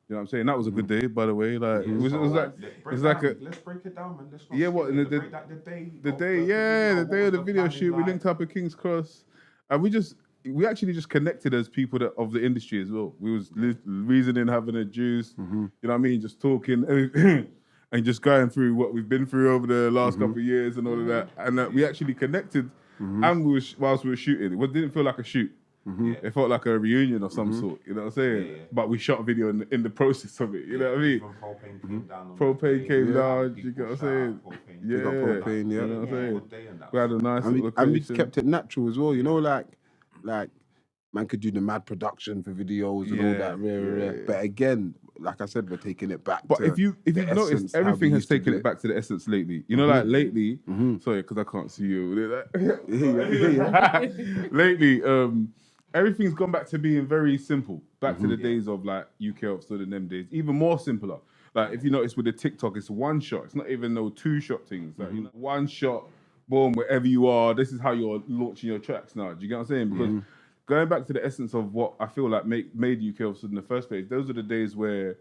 You know what I'm saying? That was a good day, by the way. Like it was like let's break it down, man. Let's not the day of the video shoot, we linked up at King's Cross, and we actually just connected as people of the industry as well. We was reasoning, having a juice, you know what I mean, just talking and just going through what we've been through over the last couple of years and all of that, and we actually connected, and whilst we were shooting, it didn't feel like a shoot. It felt like a reunion of some sort, you know what I'm saying? Yeah. But we shot a video in the process of it, you know what I mean? Propane came down, you get what I'm saying? You got propane, you know what I'm saying? We had a nice location. And we kept it natural as well, you know, like man could do the mad production for videos and all that, but again, like I said, we're taking it back. But if you've noticed, everything has taken it back to the essence lately. You know, like lately, sorry, because I can't see you. Lately, everything's gone back to being very simple. Back to the days of like UK Overstood in them days. Even more simpler. Like if you notice with the TikTok, it's one shot. It's not even no two shot things. Like you know, one shot, boom, wherever you are, this is how you're launching your tracks now. Do you get what I'm saying? Because going back to the essence of what I feel like made UK Overstood in the first place, those are the days where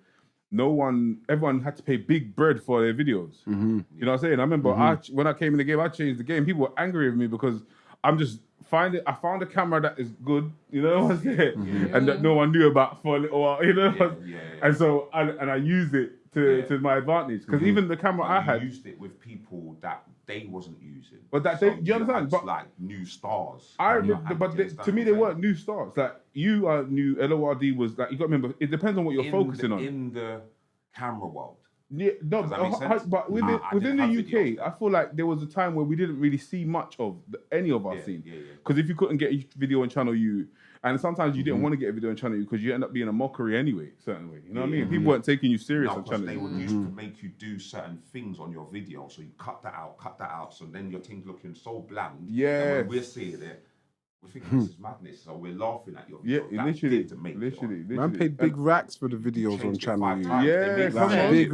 everyone had to pay big bread for their videos. You know what I'm saying? I remember when I came in the game, I changed the game. People were angry with me because I found a camera that is good, you know what I'm saying? And that no one knew about for a little while, you know? And so, and I used it to my advantage. Because even the camera I had... used it with people that they wasn't using. But that do you understand? But like new stars. To me, they weren't new stars. Like, you are new, LORD was like, you got to remember, it depends on what you're focusing on. In the camera world. Yeah, no, but within the UK, I feel like there was a time where we didn't really see much of any of our scene. Because if you couldn't get a video on Channel U, and sometimes you didn't want to get a video on Channel U because you end up being a mockery anyway, certain way. You know what I mean? People weren't taking you serious on Channel U. They were used to make you do certain things on your video, so you cut that out, so then your thing's looking so bland. Yeah. And when we're seeing it, we think this is madness, so we're laughing at your video. Yeah, literally. Man paid big racks for the videos on Channel U. Yeah, like big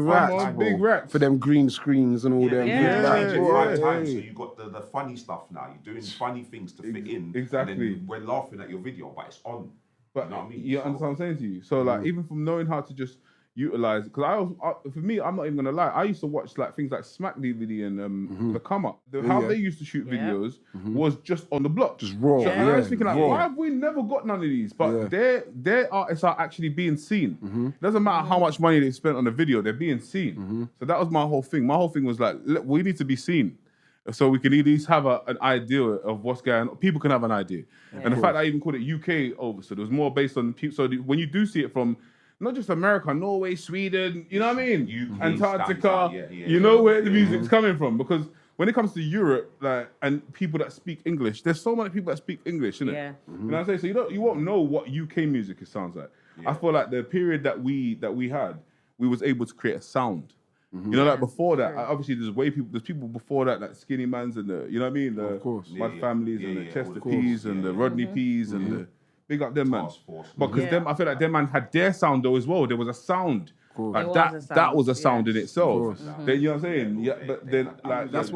racks, for them green screens and all them. Five times, so you got the funny stuff now. You're doing funny things to fit in. Exactly. And then we're laughing at your video, but it's on. But you know what I mean? You understand what I'm saying to you? So like, even from knowing how to just utilize, because for me, I'm not even gonna lie, I used to watch like things like Smack DVD and the Come Up. How they used to shoot videos was just on the block, just raw. So I was thinking like, why have we never got none of these? But their artists are actually being seen. It doesn't matter how much money they spent on the video, they're being seen. So that was my whole thing. My whole thing was like, we need to be seen. So we can at least have an idea of what's going on. People can have an idea. And the fact that I even called it UK Overstood, it was more based on people. So when you do see it from not just America, Norway, Sweden, you know what I mean? Antarctica, you know where the music's coming from. Because when it comes to Europe, like, and people that speak English, there's so many people that speak English, isn't it? You know what I'm saying? So you won't know what UK music sounds like. I feel like the period that we had, we was able to create a sound. You know, like before that, obviously there's people before that, like Skinny Mans and the, you know what I mean? The Mud Families and the Chester P's and the Rodney P's and the, big up them man. But because them, I feel like them man had their sound though as well. There was a sound. Like that was a sound in itself. Then you know what I'm saying? Yeah, but then like that's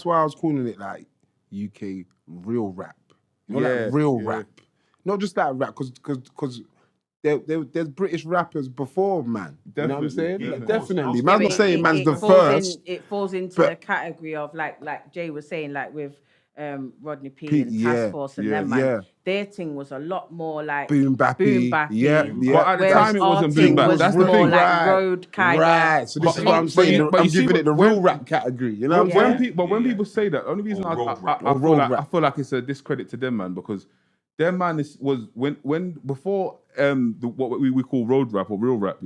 why I was calling it like UK real rap. You know, like real rap. Not just that rap, because there's British rappers before, man. Definitely, you know what I'm saying? yeah. Like, definitely. Man's not saying man's the first. It falls into the category of like Jay was saying, like with Rodney P and Task Force and them, man. Their thing was a lot more like BOOMBAP. But at the time it wasn't BOOMBAP. That's the thing. Like road kind of. Right. So this is what I'm saying. I'm giving it the real rap category. You know. When people say that, the only reason I feel like it's a discredit to them, man, because their man was when before what we call road rap or real rap,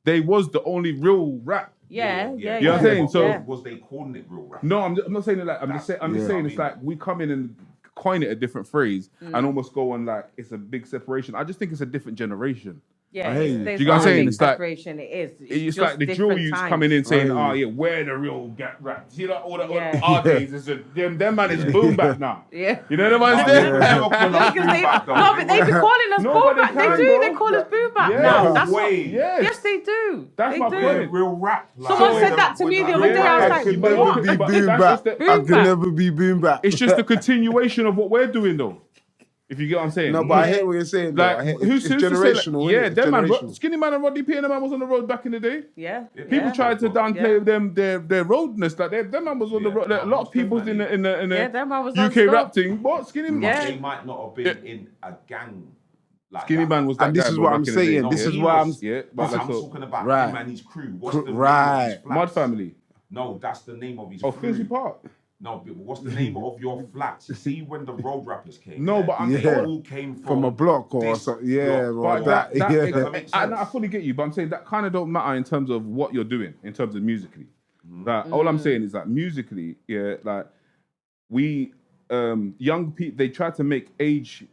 they was the only real rap. You know what I'm saying? So was they calling it real rap? No, I'm not saying it like I'm just saying it's like we come in and coin it a different phrase and almost go on like it's a big separation. I just think it's a different generation. Yeah, do you know what I'm saying? It's like it's like the drill youths coming in saying, "Oh yeah, we're the real rap." You know, all the our days is them man is boom bap now. Yeah, you know what I'm saying? No, but they be calling us boom bap. They do. They call us boom bap now. That's yes, they do. That's my point. Real rap. Someone said that to me the other day. I was like, I can never be boom bap. It's just a continuation of what we're doing, though. If you get what I'm saying. No, but I hear what you're saying. Like, it's to say, generational. like, yeah, It's them man, generational. Skinny Man and Rodney P and them man was on the road back in the day. Yeah. People tried to downplay them their roadness. Like them man was on the road. Like, a lot of people in the them man was on UK rap stop. thing. What Skinny Man? Yeah. They might not have been in a gang. Like Skinny that. Man was that And this guy, is bro, what back I'm in the saying. day. This No, is he why was. I'm. Yeah, but I'm like, talking about Right. him and his crew. What's the name of Right. his flats? Mud Family. No, that's the name of his Oh, crew. Finsbury Park. No, but what's the name of your flats? You see, when the road rappers came. No, but I'm they saying- all came From a block or this something. Yeah, block. or But that. Yeah. Does that make sense? I fully get you, but I'm saying that kind of don't matter in terms of what you're doing, in terms of musically. Like, all I'm saying is that musically, yeah, like we young people, they try to make age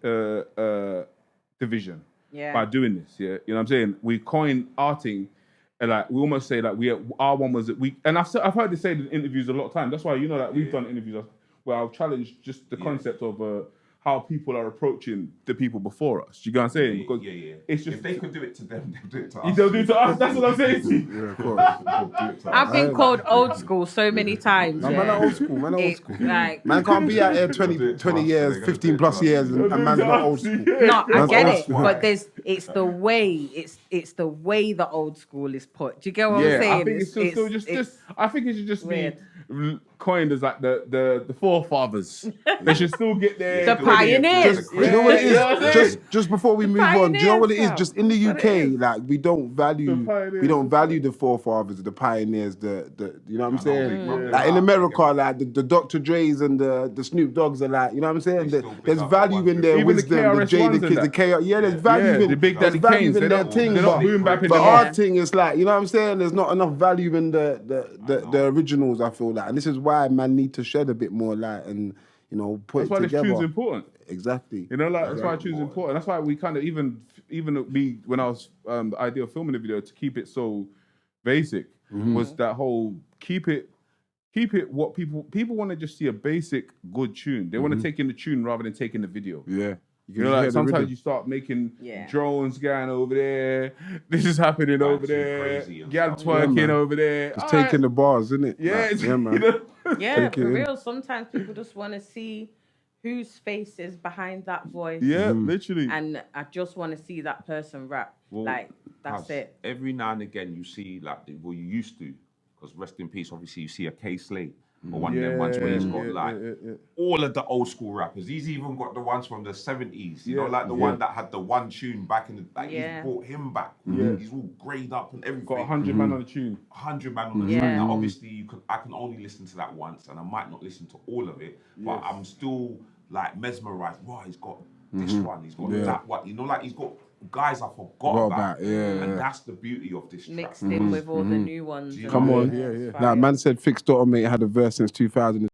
division by doing this. Yeah, you know what I'm saying? We coin arting. And like we almost say like our one was that we, and I've heard this say in interviews a lot of times. That's why we've done interviews where I've challenged just the concept of how people are approaching the people before us. You get what I'm saying? Because it's just if they could do it to them, they'll do it to us. they'll do it to us. That's what I'm saying. Yeah, of course. I've been called old school so many times. No, man, old school. Man, old school. Like, Man can't be out here 20 years, 15 plus years, and man's not old school. no, I Man's get old it, school. but it's the way the old school is put. Do you get what I'm saying? I think it's still just I think it should just weird. be coined as like the forefathers. They should still get their The pioneers. Just, you know what it You know what I'm is? saying? Just before we move on, do you know what it is? pioneers, Just in the fam. What it UK, like we don't value the forefathers, the pioneers, the you know what I'm saying? Like in America, like the Dr. Dre's and the Snoop Dogg's are like, you know what I'm saying? There's value in their Even the wisdom, the KRS J, the ones kids, and the that. KR. Yeah, there's value in the Big Daddy there's value Kanes, in they're their not- thing, they're not boom bapping but them our out. thing is like, you know what I'm saying? There's not enough value in the originals. I feel like, and this is why man need to shed a bit more light and put That's why it this together. tune's important. Exactly. You know, like that's why tune's important. That's why we kind of even me when I was the idea of filming the video to keep it so basic was that whole keep it what people want to just see a basic good tune. They want to take in the tune rather than taking the video. Yeah. You know, like sometimes you start making drones going over there. This is happening over there. Gal twerking over there. Just taking the bars, isn't it? Yeah, Like, yeah, man. You know? Yeah, Take it for in. real. Sometimes people just want to see whose face is behind that voice. Yeah, literally. And I just want to see that person rap. Well, like, that's it. Every now and again, you see you used to, because rest in peace. Obviously, you see a K Slade. Or one of them ones where he's got all of the old school rappers. He's even got the ones from the 70s, you know, like the one that had the one tune back in the he's brought him back. He's all grayed up and everything. Got 100 man on the tune. 100 man on the track. Now, obviously, I can only listen to that once, and I might not listen to all of it, but I'm still like mesmerized. Wow, he's got this one, he's got that one. You know, like he's got guys I forgot about. And that's the beauty of this track. Mixed in with all the new ones. Come on. Like man said, Fixed Automate had a verse since 2000.